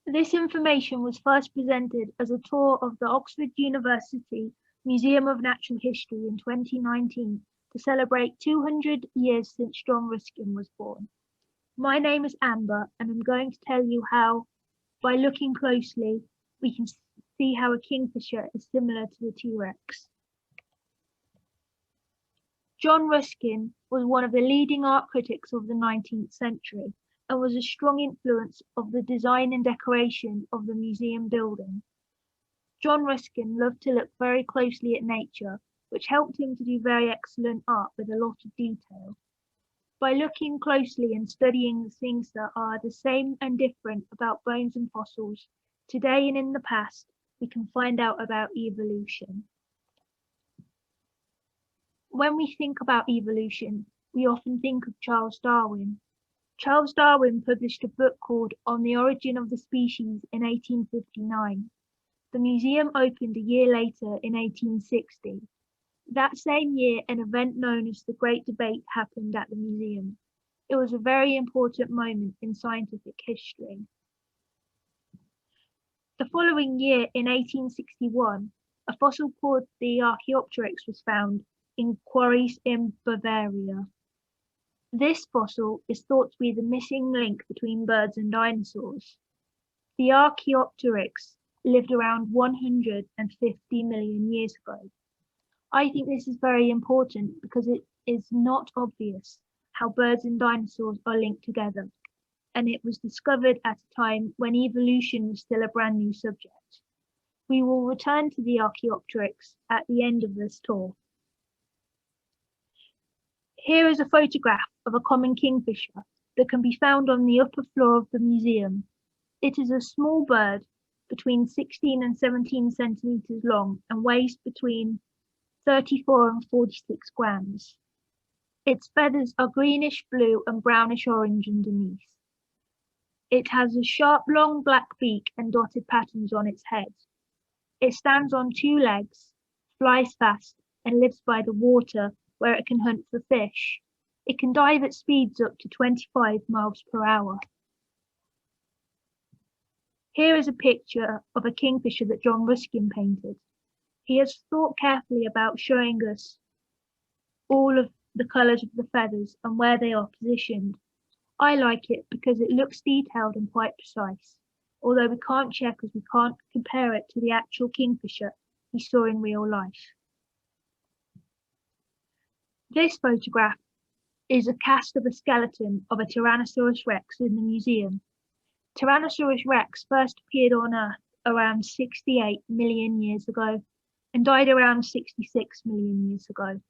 This information was first presented as a tour of the Oxford University Museum of Natural History in 2019 to celebrate 200 years since John Ruskin was born. My name is Amber, and I'm going to tell you how, by looking closely, we can see how a kingfisher is similar to the T-Rex. John Ruskin was one of the leading art critics of the 19th century and was a strong influence of the design and decoration of the museum building. John Ruskin loved to look very closely at nature, which helped him to do very excellent art with a lot of detail. By looking closely and studying the things that are the same and different about bones and fossils, today and in the past, we can find out about evolution. When we think about evolution, we often think of Charles Darwin. Charles Darwin published a book called On the Origin of the Species in 1859. The museum opened a year later in 1860. That same year, an event known as the Great Debate happened at the museum. It was a very important moment in scientific history. The following year, in 1861, a fossil called the Archaeopteryx was found in quarries in Bavaria. This fossil is thought to be the missing link between birds and dinosaurs. The Archaeopteryx lived around 150 million years ago. I think this is very important because it is not obvious how birds and dinosaurs are linked together, and it was discovered at a time when evolution was still a brand new subject. We will return to the Archaeopteryx at the end of this tour. Here is a photograph of a common kingfisher that can be found on the upper floor of the museum. It is a small bird between 16 and 17 centimeters long and weighs between 34 and 46 grams. Its feathers are greenish blue and brownish orange underneath. It has a sharp long black beak and dotted patterns on its head. It stands on two legs, flies fast, and lives by the water where it can hunt for fish. It can dive at speeds up to 25 miles per hour. Here is a picture of a kingfisher that John Ruskin painted. He has thought carefully about showing us all of the colours of the feathers and where they are positioned. I like it because it looks detailed and quite precise, although we can't check as we can't compare it to the actual kingfisher he saw in real life. This photograph is a cast of a skeleton of a Tyrannosaurus rex in the museum. Tyrannosaurus rex first appeared on Earth around 68 million years ago and died around 66 million years ago.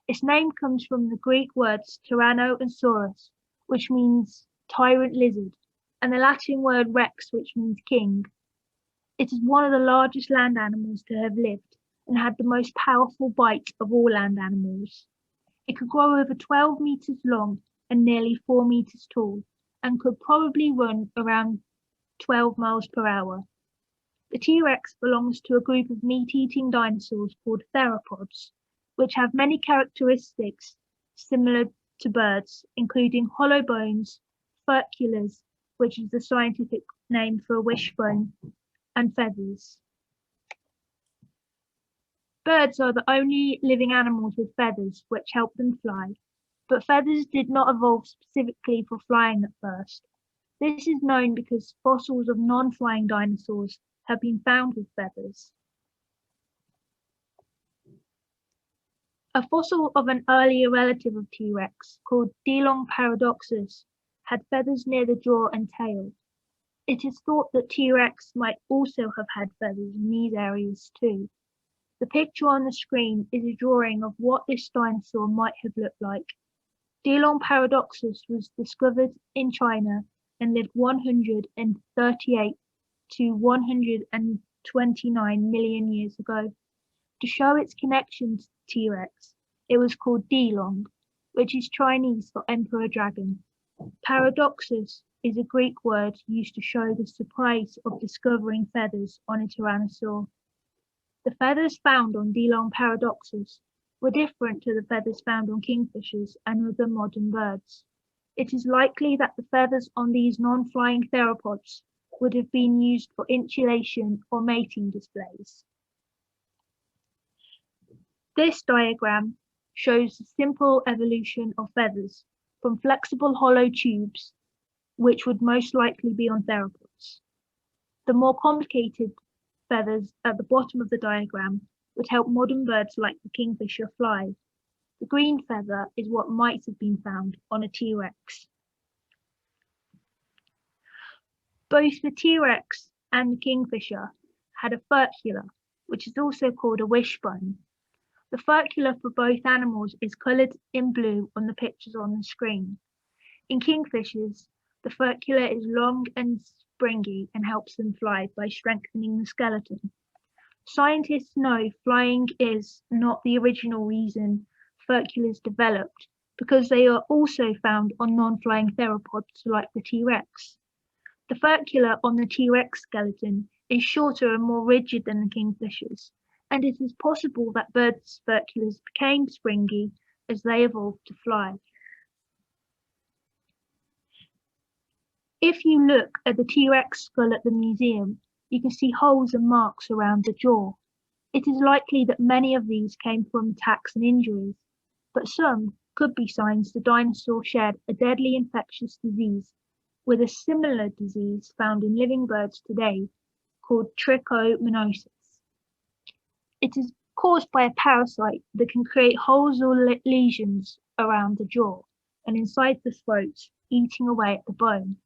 Its name comes from the Greek words tyranno and saurus, which means tyrant lizard, and the Latin word rex, which means king. It is one of the largest land animals to have lived and had the most powerful bite of all land animals. It could grow over 12 meters long and nearly 4 meters tall, and could probably run around 12 miles per hour. The T-Rex belongs to a group of meat-eating dinosaurs called theropods, which have many characteristics similar to birds, including hollow bones, furculars, which is the scientific name for a wishbone, and feathers. Birds are the only living animals with feathers which help them fly, but feathers did not evolve specifically for flying at first. This is known because fossils of non-flying dinosaurs have been found with feathers. A fossil of an earlier relative of T-Rex, called Dilong paradoxus, had feathers near the jaw and tail. It is thought that T-Rex might also have had feathers in these areas too. The picture on the screen is a drawing of what this dinosaur might have looked like. Dilong paradoxus was discovered in China and lived 138 to 129 million years ago. To show its connection to T-Rex, it was called Dilong, which is Chinese for emperor dragon. Paradoxus is a Greek word used to show the surprise of discovering feathers on a tyrannosaur. The feathers found on Dilong paradoxus were different to the feathers found on kingfishers and other modern birds. It is likely that the feathers on these non-flying theropods would have been used for insulation or mating displays. This diagram shows the simple evolution of feathers from flexible hollow tubes, which would most likely be on theropods. The more complicated feathers at the bottom of the diagram would help modern birds like the kingfisher fly. The green feather is what might have been found on a T-Rex. Both the T-Rex and the kingfisher had a furcula, which is also called a wishbone. The furcula for both animals is coloured in blue on the pictures on the screen. In kingfishers, the furcula is long and springy and helps them fly by strengthening the skeleton. Scientists know flying is not the original reason furculas developed, because they are also found on non-flying theropods like the T-Rex. The furcula on the T-Rex skeleton is shorter and more rigid than the kingfishers, and it is possible that birds' furculas became springy as they evolved to fly. If you look at the T-Rex skull at the museum, you can see holes and marks around the jaw. It is likely that many of these came from attacks and injuries, but some could be signs the dinosaur shared a deadly infectious disease with a similar disease found in living birds today called trichomoniasis. It is caused by a parasite that can create holes or lesions around the jaw and inside the throat, eating away at the bone.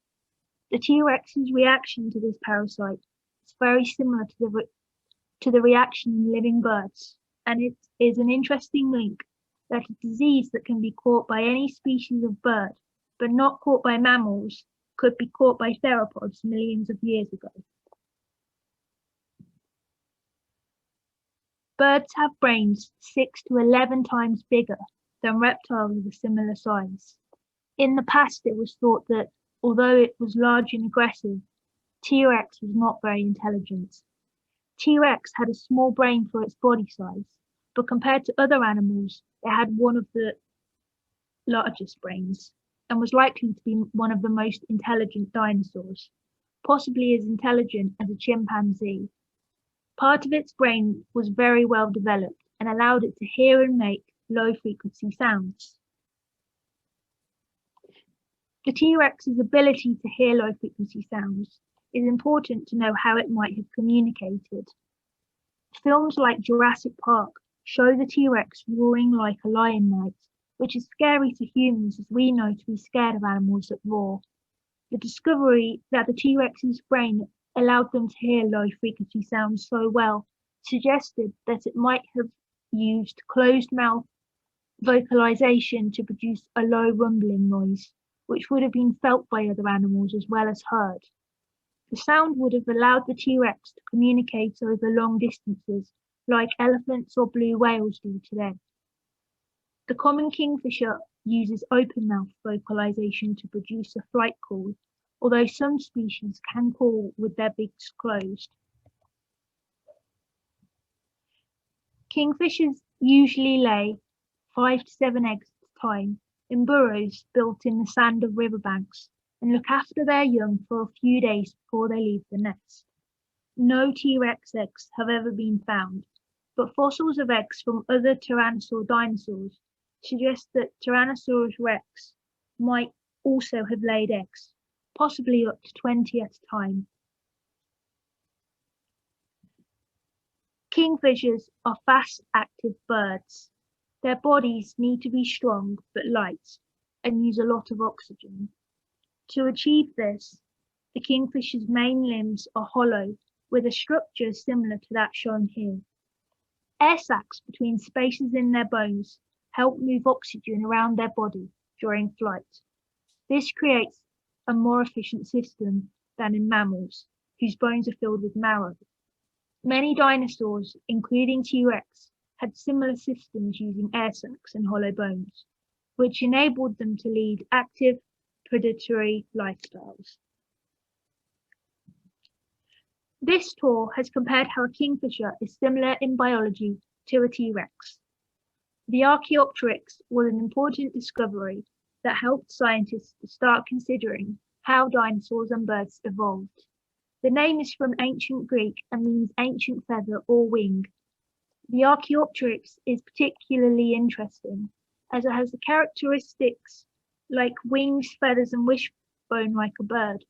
The T-Rex's reaction to this parasite is very similar to the reaction in living birds, and it is an interesting link that a disease that can be caught by any species of bird, but not caught by mammals, could be caught by theropods millions of years ago. Birds have brains 6 to 11 times bigger than reptiles of a similar size. In the past, it was thought that, although it was large and aggressive, T-Rex was not very intelligent. T-Rex had a small brain for its body size, but compared to other animals, it had one of the largest brains and was likely to be one of the most intelligent dinosaurs, possibly as intelligent as a chimpanzee. Part of its brain was very well developed and allowed it to hear and make low-frequency sounds. The T-Rex's ability to hear low-frequency sounds is important to know how it might have communicated. Films like Jurassic Park show the T-Rex roaring like a lion might, which is scary to humans as we know to be scared of animals that roar. The discovery that the T-Rex's brain allowed them to hear low-frequency sounds so well suggested that it might have used closed-mouth vocalization to produce a low rumbling noise, which would have been felt by other animals as well as heard. The sound would have allowed the T-Rex to communicate over long distances, like elephants or blue whales do today. The common kingfisher uses open-mouth vocalization to produce a flight call, although some species can call with their beaks closed. Kingfishers usually lay 5 to 7 eggs at a time in burrows built in the sand of riverbanks and look after their young for a few days before they leave the nest. No T-Rex eggs have ever been found, but fossils of eggs from other tyrannosaur dinosaurs suggest that Tyrannosaurus rex might also have laid eggs, possibly up to 20 at a time. Kingfishers are fast, active birds. Their bodies need to be strong but light and use a lot of oxygen. To achieve this, the kingfisher's main limbs are hollow, with a structure similar to that shown here. Air sacs between spaces in their bones help move oxygen around their body during flight. This creates a more efficient system than in mammals, whose bones are filled with marrow. Many dinosaurs, including T-Rex, had similar systems using air sacs and hollow bones, which enabled them to lead active, predatory lifestyles. This tour has compared how a kingfisher is similar in biology to a T-Rex. The Archaeopteryx was an important discovery that helped scientists to start considering how dinosaurs and birds evolved. The name is from ancient Greek and means ancient feather or wing. The Archaeopteryx is particularly interesting as it has the characteristics like wings, feathers, and wishbone like a bird,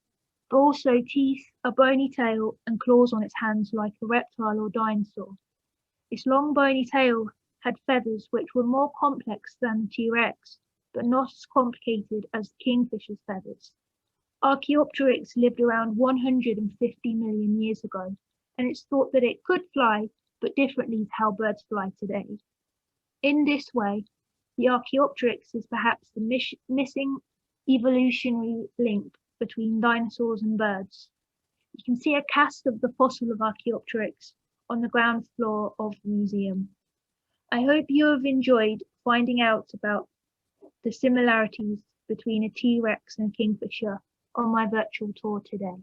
but also teeth, a bony tail, and claws on its hands like a reptile or dinosaur. Its long bony tail had feathers which were more complex than the T-Rex, but not as complicated as the kingfisher's feathers. Archaeopteryx lived around 150 million years ago, and it's thought that it could fly, but differently to how birds fly today. In this way, the Archaeopteryx is perhaps the missing evolutionary link between dinosaurs and birds. You can see a cast of the fossil of Archaeopteryx on the ground floor of the museum. I hope you have enjoyed finding out about the similarities between a T-Rex and a kingfisher on my virtual tour today.